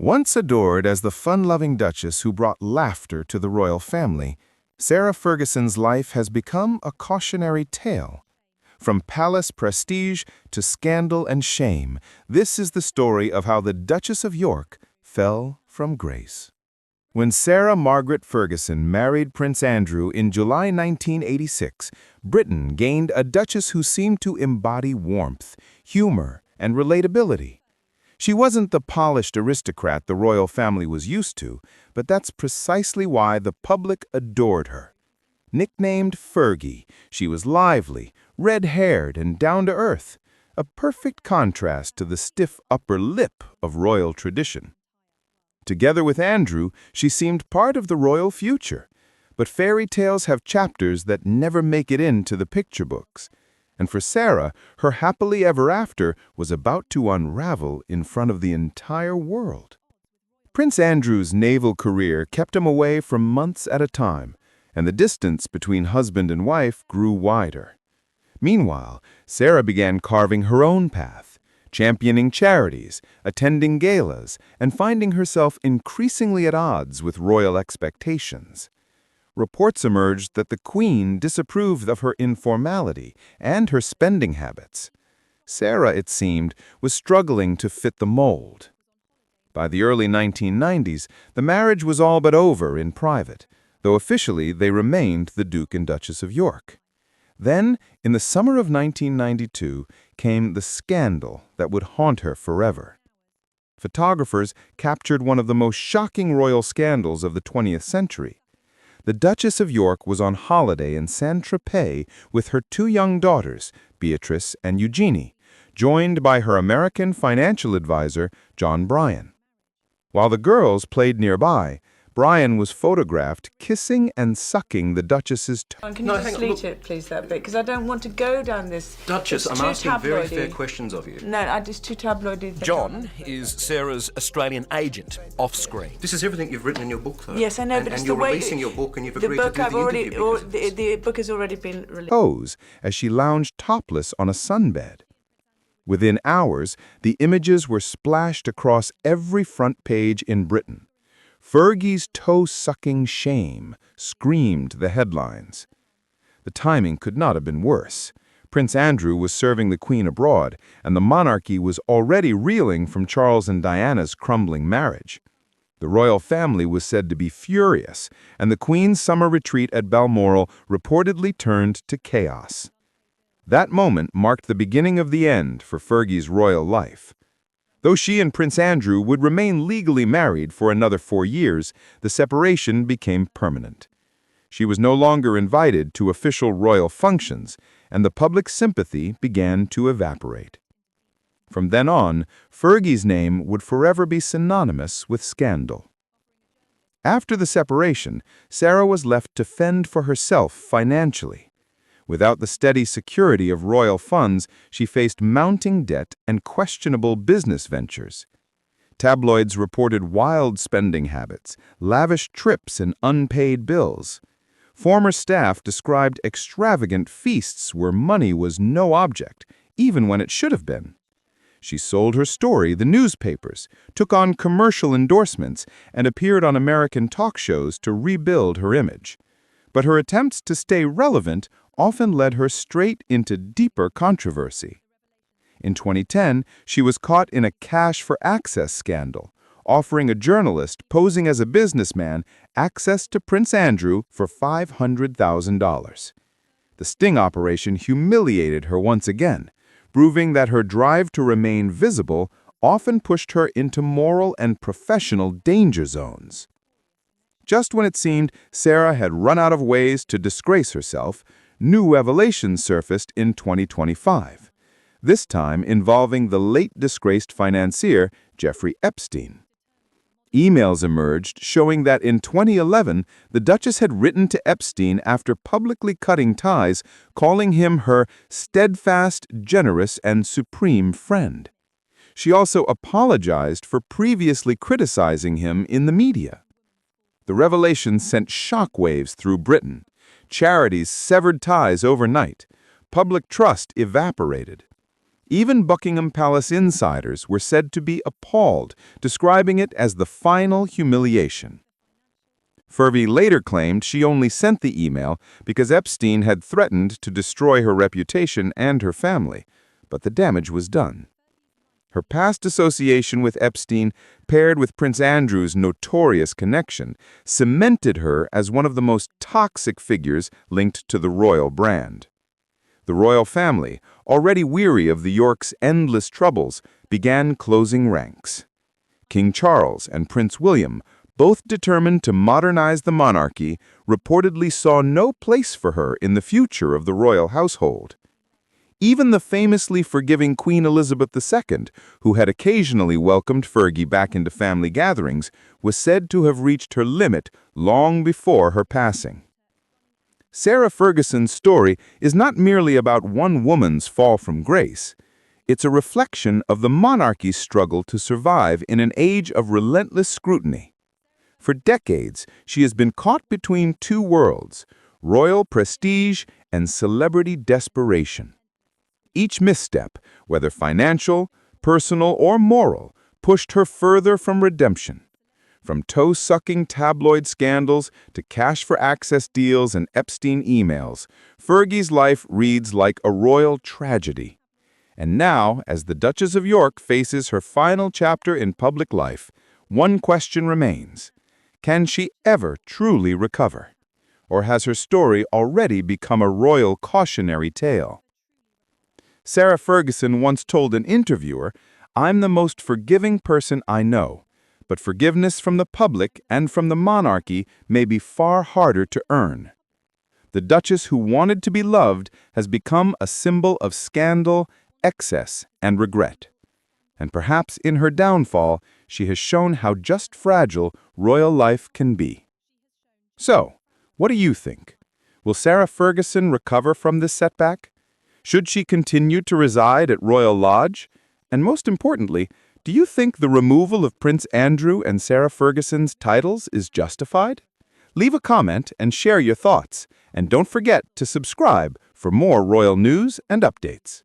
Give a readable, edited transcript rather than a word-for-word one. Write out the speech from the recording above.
Once adored as the fun-loving Duchess who brought laughter to the royal family, Sarah Ferguson's life has become a cautionary tale. From palace prestige to scandal and shame, this is the story of how the Duchess of York fell from grace. When Sarah Margaret Ferguson married Prince Andrew in July 1986, Britain gained a Duchess who seemed to embody warmth, humor, and relatability. She wasn't the polished aristocrat the royal family was used to, but that's precisely why the public adored her. Nicknamed Fergie, she was lively, red-haired, and down-to-earth, a perfect contrast to the stiff upper lip of royal tradition. Together with Andrew, she seemed part of the royal future, but fairy tales have chapters that never make it into the picture books. And for Sarah, her happily ever after was about to unravel in front of the entire world. Prince Andrew's naval career kept him away for months at a time, and the distance between husband and wife grew wider. Meanwhile, Sarah began carving her own path, championing charities, attending galas, and finding herself increasingly at odds with royal expectations. Reports emerged that the Queen disapproved of her informality and her spending habits. Sarah, it seemed, was struggling to fit the mold. By the early 1990s, the marriage was all but over in private, though officially they remained the Duke and Duchess of York. Then, in the summer of 1992, came the scandal that would haunt her forever. Photographers captured one of the most shocking royal scandals of the 20th century. The Duchess of York was on holiday in Saint-Tropez with her two young daughters, Beatrice and Eugenie, joined by her American financial advisor, John Bryan. While the girls played nearby, Bryan was photographed kissing and sucking the Duchess's toe. Can you just delete it, please, that bit? Because I don't want to go down this. Duchess, I'm asking very fair questions of you. No, it's too tabloidy. John is Sarah's Australian agent, off-screen. This is everything you've written in your book, though. Yes, I know, but it's and the you're way... releasing your book and you've agreed the book to do I've the already, interview because the book has already been released. Pose as she lounged topless on a sunbed. Within hours, the images were splashed across every front page in Britain. Fergie's toe-sucking shame screamed the headlines. The timing could not have been worse. Prince Andrew was serving the Queen abroad, and the monarchy was already reeling from Charles and Diana's crumbling marriage. The royal family was said to be furious, and the Queen's summer retreat at Balmoral reportedly turned to chaos. That moment marked the beginning of the end for Fergie's royal life. Though she and Prince Andrew would remain legally married for another 4 years, the separation became permanent. She was no longer invited to official royal functions, and the public sympathy began to evaporate. From then on, Fergie's name would forever be synonymous with scandal. After the separation, Sarah was left to fend for herself financially. Without the steady security of royal funds, she faced mounting debt and questionable business ventures. Tabloids reported wild spending habits, lavish trips, and unpaid bills. Former staff described extravagant feasts where money was no object, even when it should have been. She sold her story to newspapers, took on commercial endorsements, and appeared on American talk shows to rebuild her image. But her attempts to stay relevant often led her straight into deeper controversy. In 2010, she was caught in a cash for access scandal, offering a journalist posing as a businessman access to Prince Andrew for $500,000. The sting operation humiliated her once again, proving that her drive to remain visible often pushed her into moral and professional danger zones. Just when it seemed Sarah had run out of ways to disgrace herself, new revelations surfaced in 2025, this time involving the late disgraced financier Jeffrey Epstein. Emails emerged showing that in 2011, the Duchess had written to Epstein after publicly cutting ties, calling him her steadfast, generous, and supreme friend. She also apologized for previously criticizing him in the media. The revelation sent shockwaves through Britain. Charities severed ties overnight. Public trust evaporated. Even Buckingham Palace insiders were said to be appalled, describing it as the final humiliation. Fergie later claimed she only sent the email because Epstein had threatened to destroy her reputation and her family, but the damage was done. Her past association with Epstein, paired with Prince Andrew's notorious connection, cemented her as one of the most toxic figures linked to the royal brand. The royal family, already weary of the Yorks' endless troubles, began closing ranks. King Charles and Prince William, both determined to modernize the monarchy, reportedly saw no place for her in the future of the royal household. Even the famously forgiving Queen Elizabeth II, who had occasionally welcomed Fergie back into family gatherings, was said to have reached her limit long before her passing. Sarah Ferguson's story is not merely about one woman's fall from grace. It's a reflection of the monarchy's struggle to survive in an age of relentless scrutiny. For decades, she has been caught between two worlds, royal prestige and celebrity desperation. Each misstep, whether financial, personal, or moral, pushed her further from redemption. From toe-sucking tabloid scandals to cash-for-access deals and Epstein emails, Fergie's life reads like a royal tragedy. And now, as the Duchess of York faces her final chapter in public life, one question remains. Can she ever truly recover? Or has her story already become a royal cautionary tale? Sarah Ferguson once told an interviewer, "I'm the most forgiving person I know, but forgiveness from the public and from the monarchy may be far harder to earn." The Duchess who wanted to be loved has become a symbol of scandal, excess, and regret. And perhaps in her downfall, she has shown how just fragile royal life can be. So, what do you think? Will Sarah Ferguson recover from this setback? Should she continue to reside at Royal Lodge? And most importantly, do you think the removal of Prince Andrew and Sarah Ferguson's titles is justified? Leave a comment and share your thoughts. And don't forget to subscribe for more royal news and updates.